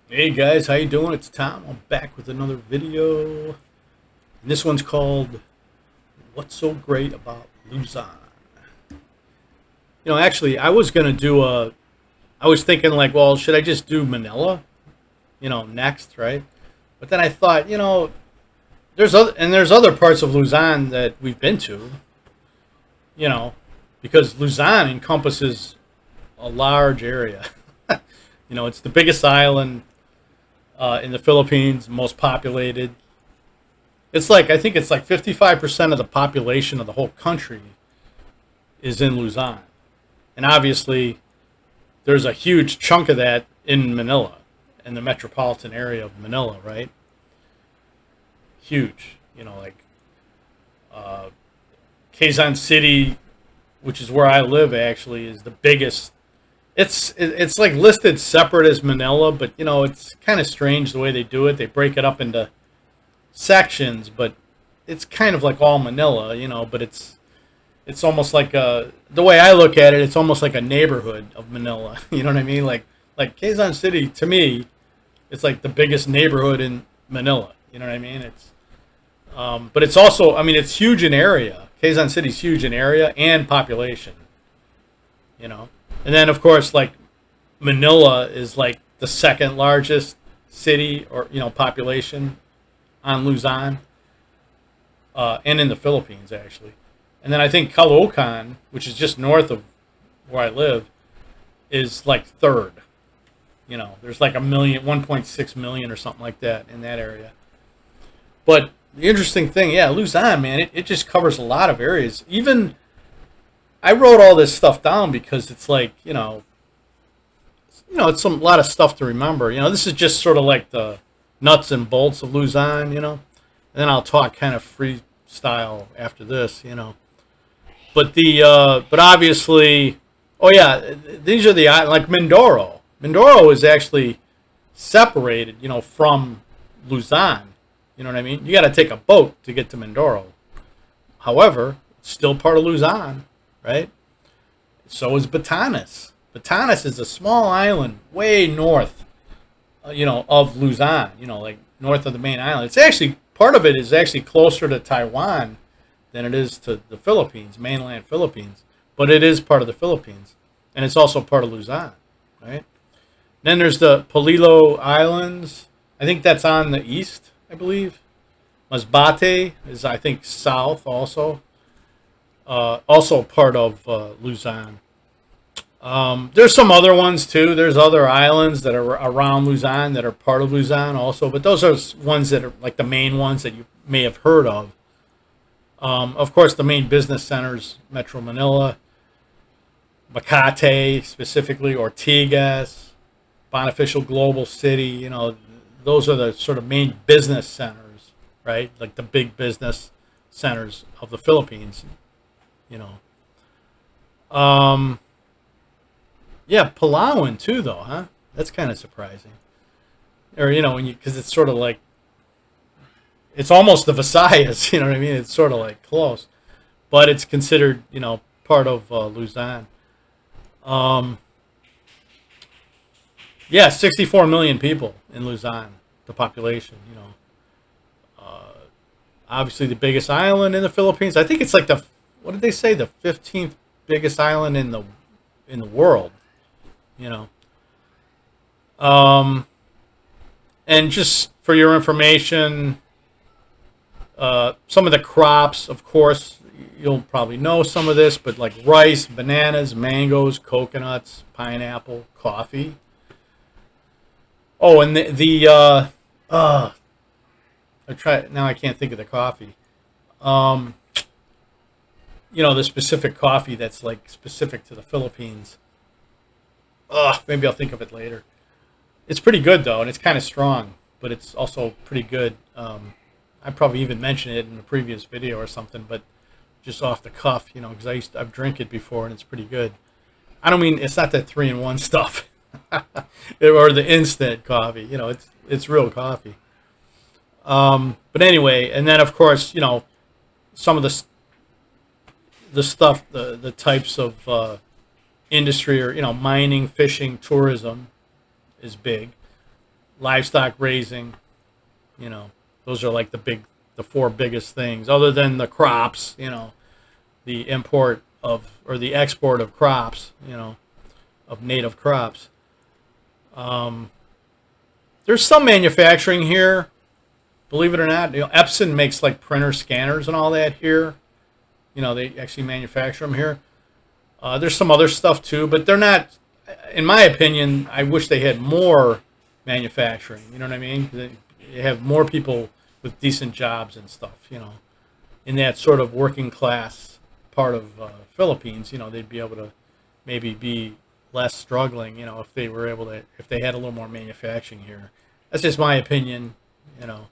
Hey guys, how you doing? It's Tom. I'm back with another video. And this one's called What's So Great About Luzon? Actually, I was thinking like, well, should I just do Manila, next, right? But then I thought, there's other parts of Luzon that we've been to, you know, because Luzon encompasses a large area. It's the biggest island in the Philippines, most populated. It's like I think it's like 55% of the population of the whole country is in Luzon, and obviously there's a huge chunk of that in Manila, in the metropolitan area of Manila, right? Huge, uh, Quezon City, which is where I live, actually is the biggest. It's like listed separate as Manila, but it's kind of strange the way they do it. They break it up into sections, but it's kind of like all Manila, but it's almost like the way I look at it, it's almost like a neighborhood of Manila. You know what I mean? Like Quezon City to me, it's like the biggest neighborhood in Manila. You know what I mean? But it's also, I mean, it's huge in area. Quezon City's huge in area and population. You know, and then of course like Manila is like the second largest city or population on Luzon, and in the Philippines actually. And then I think Caloocan, which is just north of where I live, is like third. There's like 1.6 million or something like that in that area. But the interesting thing, yeah, Luzon, man, it just covers a lot of areas. Even I wrote all this stuff down because it's like, it's a lot of stuff to remember. This is just sort of like the nuts and bolts of Luzon, and then I'll talk kind of freestyle after this. But obviously, oh yeah, these are the like Mindoro. Mindoro is actually separated, from Luzon. You know what I mean? You got to take a boat to get to Mindoro. However, it's still part of Luzon, right? So is Batanes. Batanes is a small island way north, of Luzon. Like north of the main island. It's actually part of it is actually closer to Taiwan than it is to the Philippines, mainland Philippines. But it is part of the Philippines, and it's also part of Luzon, right? Then there's the Polillo Islands. I think that's on the east, I believe. Masbate is, I think, south also. Also part of Luzon. There's some other ones too. There's other islands that are around Luzon that are part of Luzon also, but those are ones that are like the main ones that you may have heard of. Of course, the main business centers: Metro Manila, Makati, specifically Ortigas, Bonifacial Global City. Those are the sort of main business centers, right? Like the big business centers of the Philippines. You know. Yeah, Palawan too, though, huh? That's kind of surprising. Or when you because it's sort of like it's almost the Visayas. You know what I mean? It's sort of like close, but it's considered part of Luzon. Um, yeah, 64 million people in Luzon, the population. Obviously the biggest island in the Philippines. I think it's like the what did they say, the 15th biggest island in the world. You know. Um, and just for your information, some of the crops, of course, you'll probably know some of this, but like rice, bananas, mangoes, coconuts, pineapple, coffee. Oh, and I try now. I can't think of the coffee. Um, the specific coffee that's like specific to the Philippines. Maybe I'll think of it later. It's pretty good though, and it's kind of strong, but it's also pretty good. I probably even mentioned it in a previous video or something, but just off the cuff, because I've drank it before and it's pretty good. I don't mean it's not that 3-in-1 stuff or the instant coffee. It's real coffee. But anyway, and then of course, some of the stuff, the types of industry or mining, fishing, tourism is big. livestock raising. You know, those are like the four biggest things, other than the crops. You know, the import of or the export of crops. You know, of native crops. Um, there's some manufacturing here, believe it or not. You know, Epson makes like printer scanners and all that here. You know, they actually manufacture them here. There's some other stuff too, but they're not. In my opinion, I wish they had more manufacturing. You know what I mean? They have more people with decent jobs and stuff. You know, in that sort of working class part of Philippines, you know, they'd be able to maybe be less struggling. You know, if they were able to, if they had a little more manufacturing here. That's just my opinion. You know,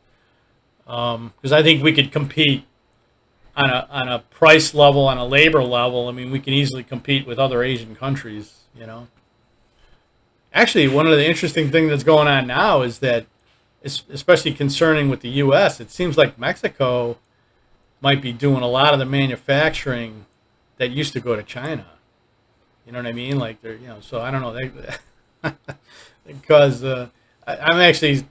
because I think we could compete on a price level, on a labor level. I mean, we can easily compete with other Asian countries. You know, actually, one of the interesting things that's going on now is that, especially concerning with the U.S., it seems like Mexico might be doing a lot of the manufacturing that used to go to China. You know what I mean? Like they're, you know, so I don't know, because I'm actually,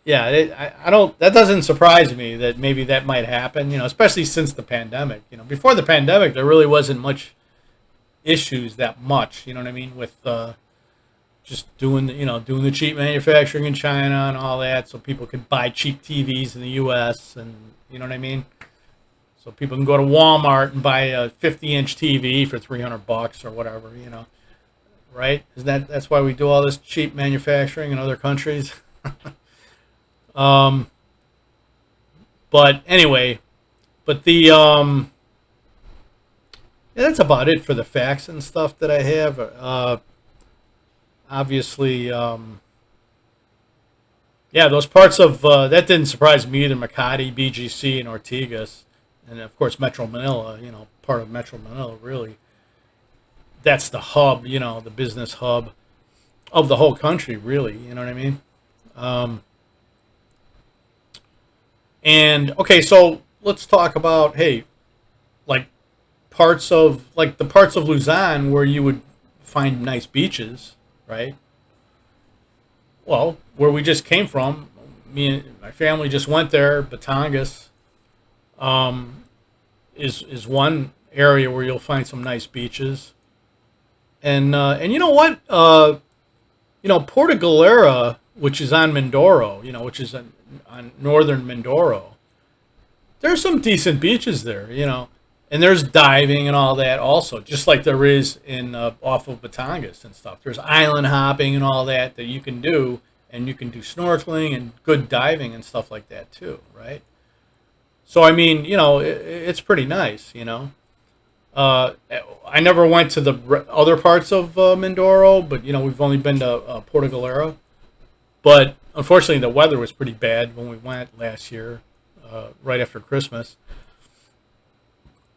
yeah, I don't, that doesn't surprise me that maybe that might happen, you know, especially since the pandemic. You know, before the pandemic, there really wasn't much issues that much, you know what I mean, with just doing, you know, doing the cheap manufacturing in China and all that, so people could buy cheap TVs in the U.S. and, you know what I mean? So people can go to Walmart and buy a 50-inch TV for $300 or whatever, you know, right? That's why we do all this cheap manufacturing in other countries? um, but anyway, but the yeah, that's about it for the facts and stuff that I have. Obviously, yeah, those parts of that didn't surprise me either. Makati, BGC, and Ortigas, and of course Metro Manila. You know, part of Metro Manila really. That's the hub. You know, the business hub of the whole country. Really, you know what I mean? Um, and okay, so let's talk about, hey, like parts of like the parts of Luzon where you would find nice beaches, right? Well, where we just came from, me and my family just went there. Batangas um, is one area where you'll find some nice beaches, and you know what, you know, Porto Galera, which is on Mindoro, you know, which is on northern Mindoro. There's some decent beaches there, you know, and there's diving and all that also, just like there is in off of Batangas and stuff. There's island hopping and all that that you can do, and you can do snorkeling and good diving and stuff like that too, right? So I mean, you know, it's pretty nice, you know. Uh, I never went to the other parts of Mindoro, but you know, we've only been to Porto Galera. But unfortunately, the weather was pretty bad when we went last year, right after Christmas.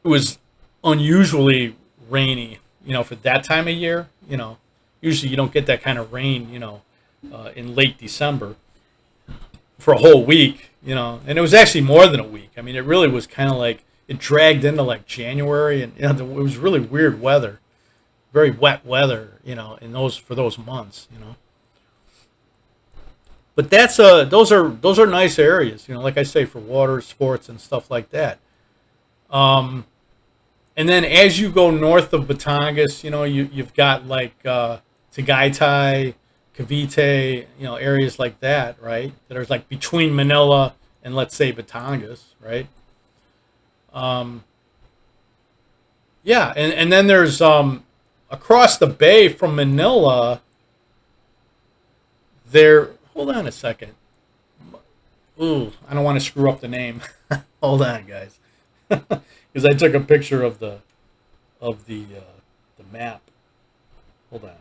It was unusually rainy, you know, for that time of year. You know, usually you don't get that kind of rain, you know, in late December for a whole week, you know. And it was actually more than a week. I mean, it really was kind of like it dragged into like January, and you know, it was really weird weather, very wet weather, you know, in those for those months, you know. But that's those are nice areas, you know, like I say, for water sports and stuff like that. Um, and then as you go north of Batangas, you know, you've got like Tagaytay, Cavite, you know, areas like that, right? That are like between Manila and, let's say, Batangas, right? Um, yeah, and then there's across the bay from Manila. There, hold on a second. Ooh, I don't want to screw up the name. Hold on, guys, because I took a picture of the map. Hold on.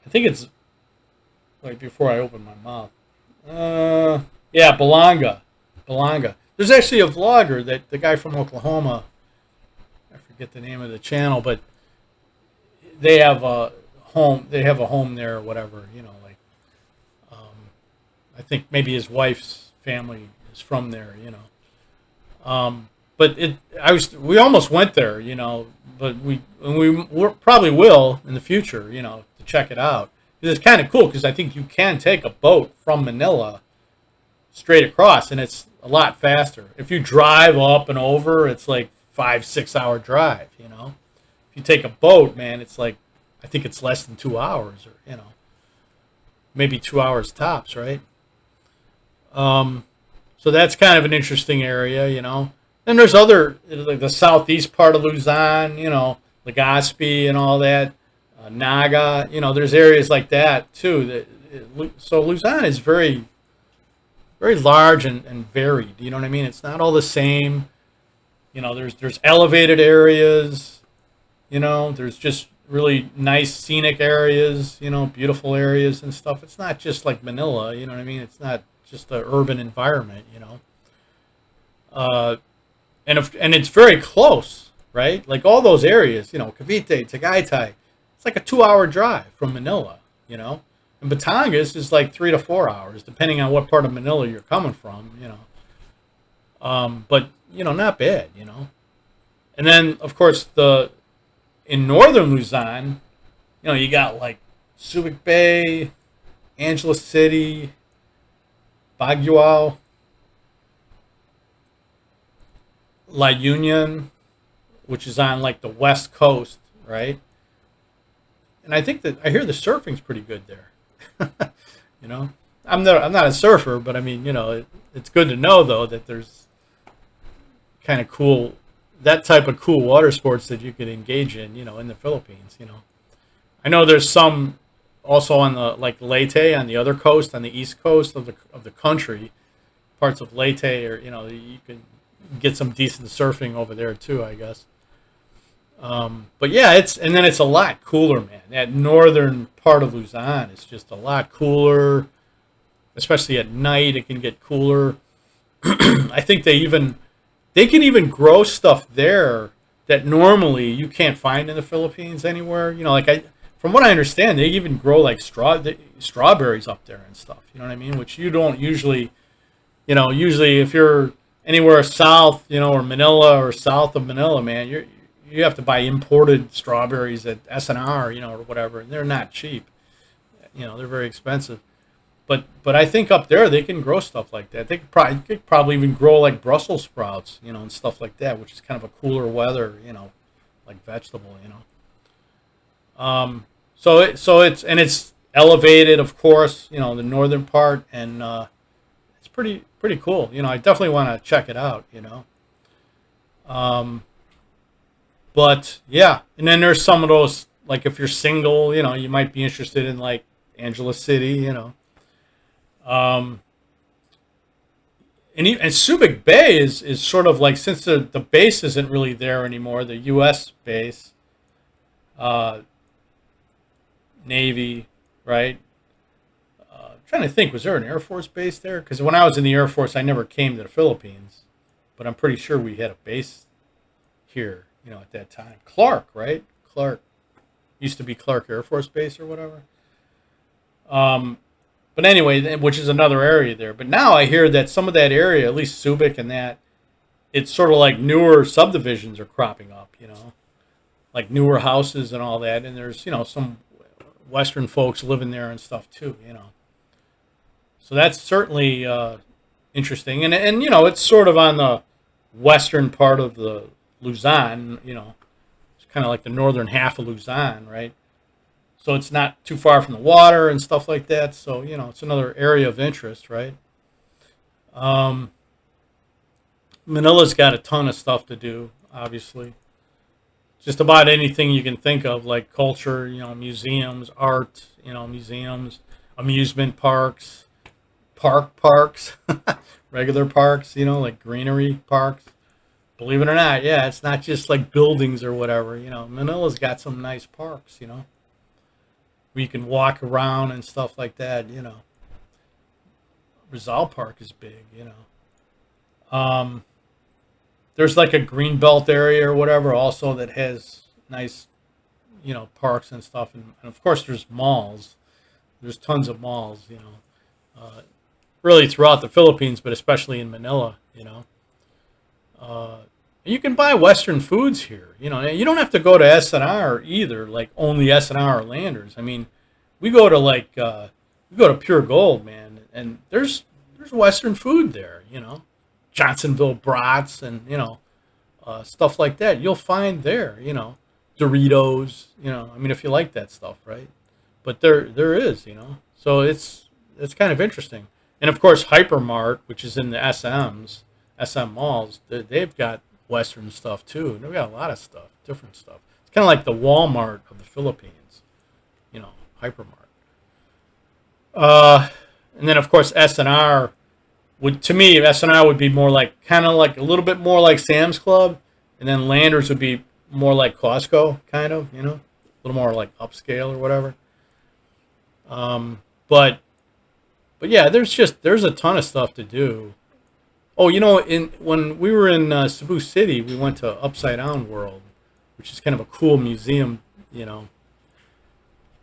I think it's right before I open my mouth. Yeah, Balanga, Balanga. There's actually a vlogger, that the guy from Oklahoma. I forget the name of the channel, but they have a home. They have a home there or whatever. You know, like I think maybe his wife's family is from there. You know, but we almost went there, but we probably will in the future, to check it out. It's kind of cool because I think you can take a boat from Manila straight across, and it's a lot faster. If you drive up and over, it's like 5-6 hour drive. If you take a boat, man, it's like, I think it's less than 2 hours, or maybe 2 hours tops, right? So that's kind of an interesting area. Then there's other, like the southeast part of Luzon, Legazpi and all that, Naga. There's areas like that too. So Luzon is very, very large and varied. You know what I mean? It's not all the same. There's elevated areas. There's just really nice scenic areas. Beautiful areas and stuff. It's not just like Manila. You know what I mean? It's not just the urban environment. And it's very close, right? Like all those areas, Cavite, Tagaytay, it's like a 2 hour drive from Manila, and Batangas is like 3 to 4 hours, depending on what part of Manila you're coming from. But not bad. And then of course in northern Luzon, you got like Subic Bay, Angeles City, Baguio, La Union, which is on like the west coast, right? And I think that I hear the surfing's pretty good there. you know, I'm not a surfer, but I mean, it's good to know though that there's kind of that type of cool water sports that you could engage in the Philippines. I know there's some also on the like Leyte on the other coast, on the east coast of the country, parts of Leyte, or you can get some decent surfing over there too, I guess. But yeah, it's a lot cooler, man. That northern part of Luzon is just a lot cooler, especially at night. It can get cooler. I think they can even grow stuff there that normally you can't find in the Philippines anywhere. From what I understand, they even grow like strawberries up there and stuff. You know what I mean? Which you don't usually. Usually if you're anywhere south, or Manila or south of Manila, man, you have to buy imported strawberries at S&R, or whatever, and they're not cheap. They're very expensive. But I think up there they can grow stuff like that. They could probably even grow like Brussels sprouts, and stuff like that, which is kind of a cooler weather, like vegetable. It's elevated, of course, the northern part, and it's pretty cool. I definitely want to check it out. But yeah, and then there's some of those, like if you're single, you might be interested in like Angeles City, and Subic Bay is sort of like, since the base isn't really there anymore, the U.S. base, Navy, right? Trying to think, was there an Air Force base there? Because when I was in the Air Force, I never came to the Philippines, but I'm pretty sure we had a base here, at that time. Clark, right? Clark used to be Clark Air Force Base or whatever. But anyway, which is another area there. But now I hear that some of that area, at least Subic and that, it's sort of like newer subdivisions are cropping up, like newer houses and all that. And there's, some Western folks living there and stuff too, So that's certainly interesting. And it's sort of on the western part of the Luzon, it's kind of like the northern half of Luzon, right? So it's not too far from the water and stuff like that. So, it's another area of interest, right? Manila's got a ton of stuff to do, obviously. Just about anything you can think of, like culture, museums, art, museums, amusement parks, parks, regular parks, like greenery parks. Believe it or not, yeah, it's not just like buildings or whatever. Manila's got some nice parks, where you can walk around and stuff like that. Rizal Park is big, There's like a green belt area or whatever also that has nice, parks and stuff. And of course there's malls. There's tons of malls, really throughout the Philippines, but especially in Manila, And you can buy Western foods here. You don't have to go to S&R either, like only S&R or Landers. I mean, we go to we go to Pure Gold, man, and there's Western food there. Johnsonville brats and stuff like that. You'll find there. Doritos. I mean, if you like that stuff, right? But there is. So it's kind of interesting. And of course, Hypermart, which is in the SM malls, they've got Western stuff too. They've got a lot of stuff, different stuff. It's kind of like the Walmart of the Philippines, Hypermart. Uh, and then of course S&R would, to me, S&R would be more like, kind of like a little bit more like Sam's Club, and then Landers would be more like Costco, kind of, a little more like upscale or whatever. Um, but yeah, there's a ton of stuff to do. Oh, in when we were in Cebu City, we went to Upside Down World, which is kind of a cool museum,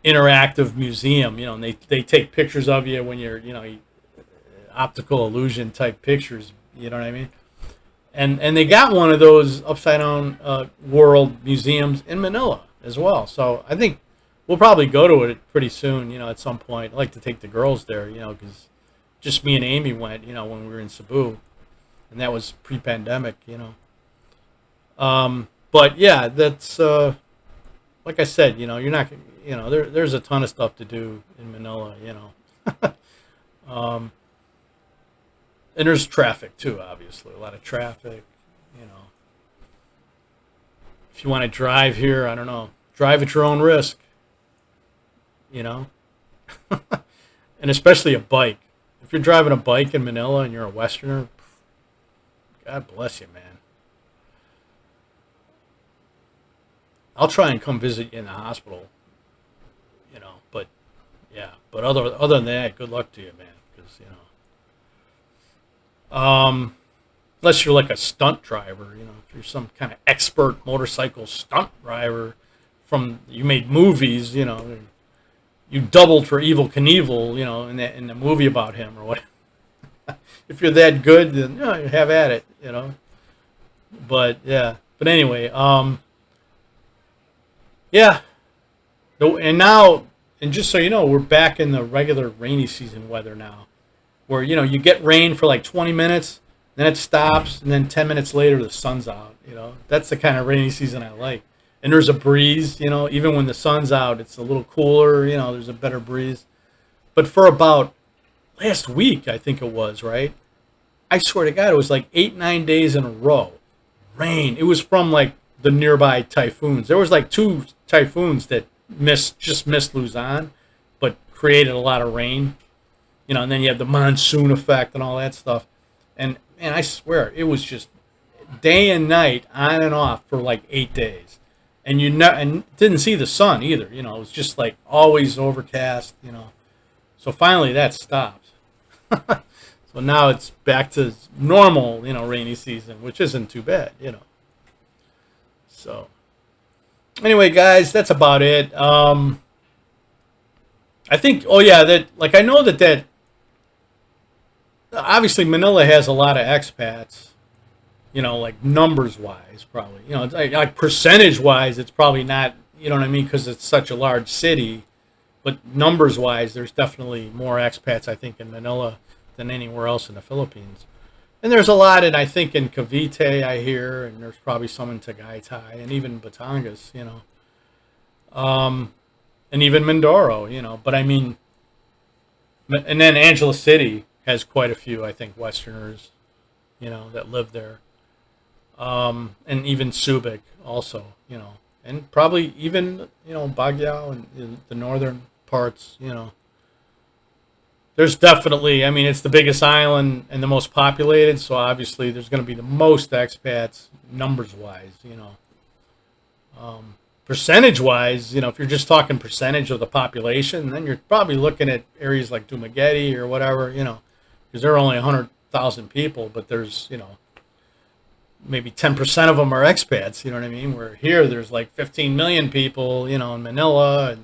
interactive museum, and they take pictures of you when you're, optical illusion type pictures, you know what I mean? And they got one of those Upside Down World museums in Manila as well. So I think we'll probably go to it pretty soon, at some point. I'd like to take the girls there, because just me and Amy went, when we were in Cebu, and that was pre-pandemic. But yeah, that's like I said, you're not, there's a ton of stuff to do in Manila, um, and there's traffic too, obviously, a lot of traffic, you know. If you want to drive here, I don't know, drive at your own risk, you know, and especially a bike. If you're driving a bike in Manila and you're a Westerner, God bless you, man. I'll try and come visit you in the hospital, but yeah. But other than that, good luck to you, man. Because unless you're like a stunt driver, if you're some kind of expert motorcycle stunt driver you made movies, you doubled for Evel Knievel, in the movie about him or what. If you're that good, then you have at it, But yeah. But anyway, yeah. And just so you know, we're back in the regular rainy season weather now, where you get rain for like 20 minutes, then it stops, and then 10 minutes later the sun's out. That's the kind of rainy season I like. And there's a breeze. Even when the sun's out, it's a little cooler. There's a better breeze. But for about last week, I think it was, right? I swear to God, it was like 8-9 days in a row. Rain. It was from like the nearby typhoons. There was like 2 typhoons that just missed Luzon, but created a lot of rain. And then you have the monsoon effect and all that stuff. And man, I swear, it was just day and night, on and off for like 8 days. And and didn't see the sun either. It was just like always overcast. So finally that stopped. So now it's back to normal, rainy season, which isn't too bad. So anyway, guys, that's about it. I think. Oh yeah, I know that obviously Manila has a lot of expats. Like numbers wise, probably. It's like percentage wise, it's probably not. You know what I mean? Because it's such a large city. But numbers wise, there's definitely more expats, I think, in Manila than anywhere else in the Philippines. And there's a lot I think in Cavite, I hear, and there's probably some in Tagaytay and even Batangas, and even Mindoro, But I mean, and then Angela City has quite a few, I think, Westerners, that live there. And even Subic also, and probably even, Baguio and the northern parts, There's definitely, I mean, it's the biggest island and the most populated, so obviously there's going to be the most expats numbers-wise, Percentage-wise, if you're just talking percentage of the population, then you're probably looking at areas like Dumaguete or whatever, because there are only 100,000 people, but there's, maybe 10% of them are expats, you know what I mean? Where here there's like 15 million people, in Manila,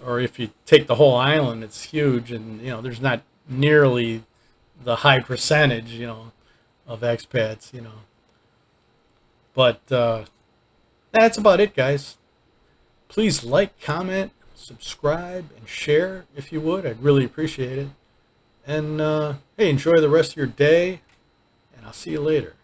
or if you take the whole island, it's huge, and there's not nearly the high percentage, of expats, But that's about it, guys. Please like, comment, subscribe, and share if you would. I'd really appreciate it. And hey, enjoy the rest of your day, and I'll see you later.